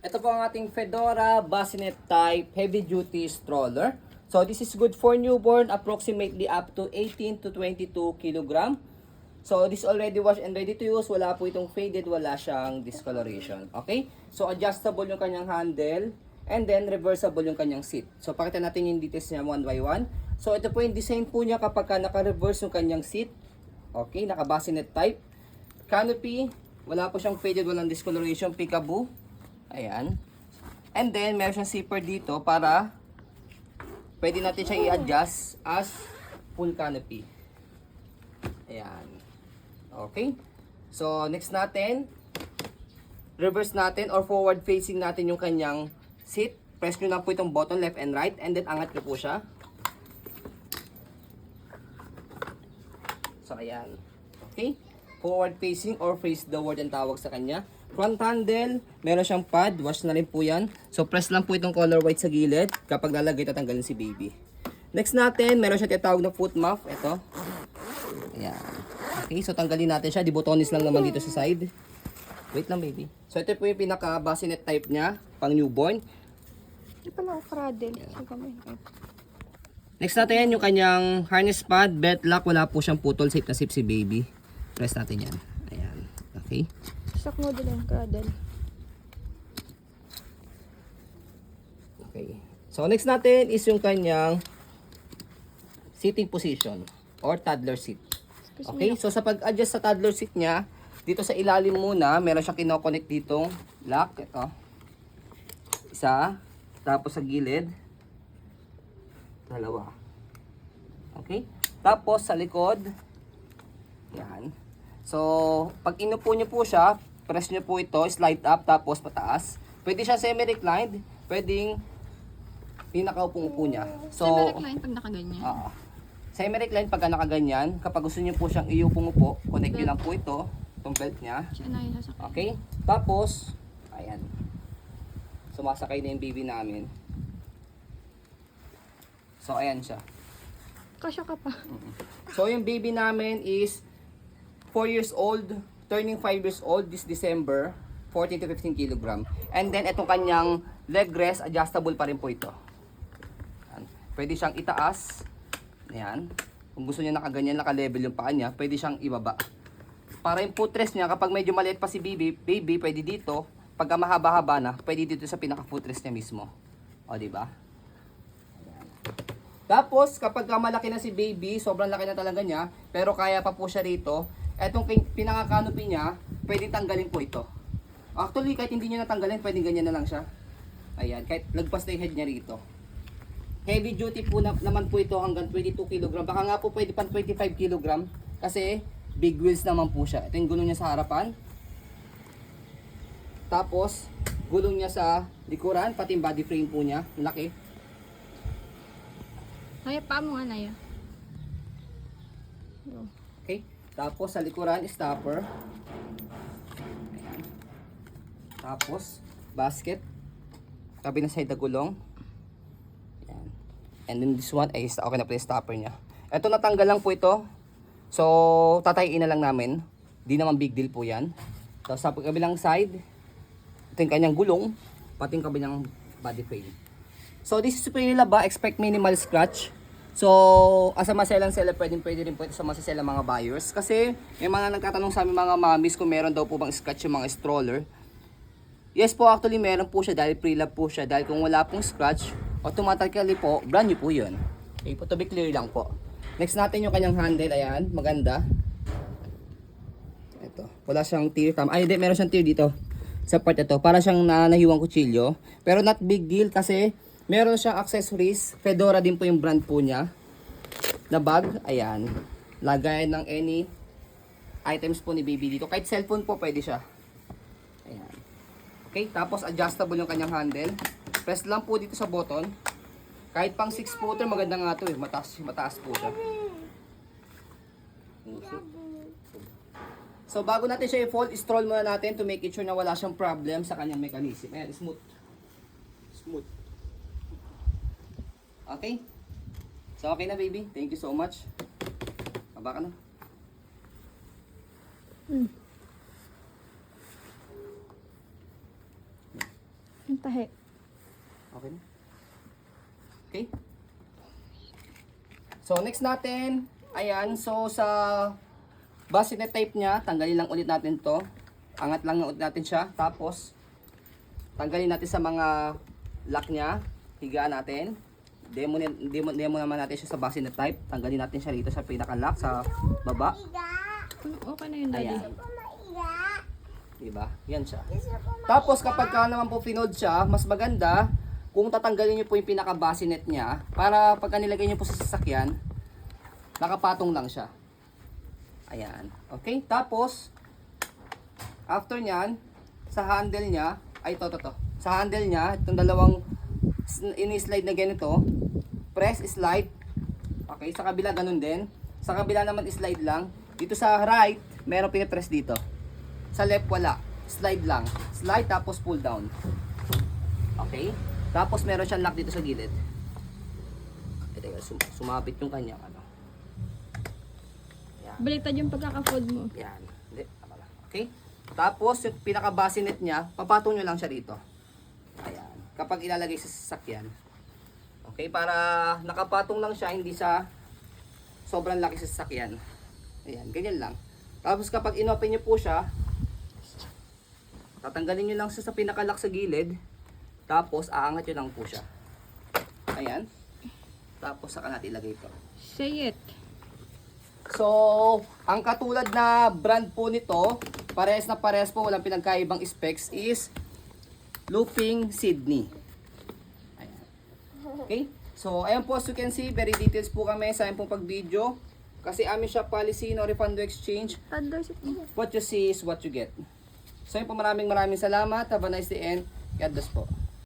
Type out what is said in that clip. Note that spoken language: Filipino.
Ito po ang ating Fedora Bassinet type heavy duty stroller. So this is good for newborn, approximately up to 18 to 22 kilogram. So this already washed and ready to use. Wala po itong faded, wala siyang discoloration. Okay? So adjustable yung kanyang handle and then reversible yung kanyang seat. So pakita natin yung details niya one by one. So ito po yung design po niya kapag naka-reverse yung kanyang seat. Okay, naka-bassinet type. Canopy, wala po siyang faded, walang discoloration, peekaboo. Ayan. And then, meron siyang zipper dito para pwede natin siya i-adjust as full canopy. Ayan. Okay. So, next natin, reverse natin or forward facing natin yung kanyang seat. Press nyo lang po itong button left and right and then angat nyo po siya. So, ayan. Okay. Forward facing or face downward ang tawag sa kanya. Front handle, meron siyang pad, wash na rin po yan. So press lang po itong color white sa gilid kapag lalagay tatanggalin si baby. Next natin, meron siya tinatawag na foot muff, ito. Ayan. Okay, so tanggalin natin siya, dibotonis lang naman dito sa side. Wait lang baby. So ito po yung pinaka bassinet type niya, pang newborn. Hindi pala ako cradle. Next natin yung kanyang harness pad, belt lock, wala po siyang putol, safe na safe si baby. Press natin yan. Ayan. Okay. Stock model ang cradle. Okay. So next natin is yung kanyang sitting position or toddler seat. Okay? So sa pag-adjust sa toddler seat niya, dito sa ilalim muna, meron siyang kinoconnect ditong lock. Ito. Isa. Tapos sa gilid. Dalawa. Okay? Tapos sa likod. Yan. So, pag inupo niyo po siya, press niyo po ito, slide up, tapos pataas. Pwede siya semi-reclined, pwedeng pinaka-upong-upo niya. So, Semi-recline pag nakaganyan. Semi-recline pagka nakaganyan. Kapag gusto niyo po siyang iupong-upo, connect niyo lang po ito, itong belt niya. Siya na yung sasakay. Okay? Tapos, ayan. Sumasakay na yung baby namin. So, ayan siya. Kasya ka pa. So, yung baby namin is 4 years old, turning 5 years old this December, 14 to 15 kilogram. And then, itong kanyang leg rest, adjustable pa rin po ito. Ayan. Pwede siyang itaas. Ayan. Kung gusto niya nakaganyan, naka-level yung paa niya, pwede siyang ibaba. Para yung footrest niya, kapag medyo maliit pa si baby, pwede dito. Pagka mahaba-haba na, pwede dito sa pinaka-footrest niya mismo. O, diba? Ayan. Tapos, kapag malaki na si baby, sobrang laki na talaga niya, pero kaya pa po siya rito, etong pinaka-canopy niya, pwedeng tanggalin po ito. Actually, kahit hindi niya natanggalin, pwedeng ganyan na lang siya. Ayan, kahit lagpas na yung head niya rito. Heavy duty po naman po ito hanggang 22 kg. Baka nga po pwede pang 25 kg kasi big wheels naman po siya. Ito yung gulong niya sa harapan. Tapos, gulong niya sa likuran, pati yung body frame po niya. Laki. Naya, paa mo nga, Naya. Okay. Tapos sa likuran, stopper. Ayan. Tapos, basket. Tabi na side na gulong. Ayan. And then this one, ay okay na po yung stopper niya. Ito natanggal lang po ito. So, tatayin na lang namin. Di naman big deal po yan. Tapos sa kabilang side, ito yung kanyang gulong, pati yung kabilang body frame. So, this is pretty laba. Expect minimal scratch. So, as a maselang seller, pwede rin po ito sa maselang mga buyers. Kasi, may mga nagtatanong sa aming mga mommies kung meron daw po bang scratch yung mga stroller. Yes po, actually meron po siya dahil pre-lab po siya. Dahil kung wala pong scratch, automatically po, brand new po yun. Okay po, to be clear lang po. Next natin yung kanyang handle, ayan, maganda. Ito, wala siyang tear tam. Ay, hindi, meron siyang tear dito. Sa part ito, para siyang nahiwang kutsilyo. Pero not big deal kasi meron siyang accessories. Fedora din po yung brand po niya. Na bag, ayan. Lagay ng any items po ni baby dito. Kahit cellphone po pwede siya. Ayan. Okay, tapos adjustable yung kanyang handle. Press lang po dito sa button. Kahit pang 6 footer, maganda nga ito eh. Mataas po siya. So bago natin siya i-fold, stroll muna natin to make it sure na wala siyang problem sa kanyang mechanism. Ayan, smooth. Smooth. Okay? So okay na baby. Thank you so much. Baba ka na. Yung tahi. Okay na. Okay? So, next natin, ayan, so sa bassinet type niya, tanggalin lang ulit natin to. Angat lang ulit natin siya. Tapos, tanggalin natin sa mga lock niya. Higaan natin. Demo naman natin siya sa bassinet type. Tanggalin natin siya dito sa pinaka-lock sa baba. Okay na yun, daddy. Ayan. Diba? Yan siya. Tapos kapag ka naman po pinod siya, mas maganda kung tatanggalin niyo po yung pinaka-bassinet niya para pagka nilagay niyo po sa sasakyan, nakapatong lang siya. Ayan. Okay? Tapos, after nyan, sa handle niya, ay to. Sa handle niya, itong dalawang ini-slide na ganito, press, slide. Okay? Sa kabila, ganun din. Sa kabila naman, slide lang. Dito sa right, meron pinipress dito. Sa left, wala. Slide lang. Slide, tapos pull down. Okay? Tapos meron siyang lock dito sa gilid. Ito, sumabit yung kanyang ano. Yan. Baliktad yung pagkaka-fold mo. Yan. Hindi, tama lang. Okay? Tapos yung pinaka-bassinet niya, papatong nyo lang siya dito. Ayan. Kapag ilalagay sa sasakyan. Okay? Para nakapatong lang siya, hindi sa sobrang laki sa sasakyan. Ayan. Ganyan lang. Tapos kapag inopen nyo po siya, tatanggalin nyo lang siya sa pinaka-lock sa gilid. Tapos, aangat nyo lang po siya. Ayan. Tapos, saka natin ilagay ito. Say it. So, ang katulad na brand po nito, parehas na parehas po, walang pinagkaibang specs, is Looping Sydney. Ayan. Okay? So, ayan po, as you can see, very details po kami sa ayan pong pag-video. Kasi amin shop policy, no refund, no exchange. What you see is what you get. So, yun po, maraming salamat. Have a nice day and God bless po.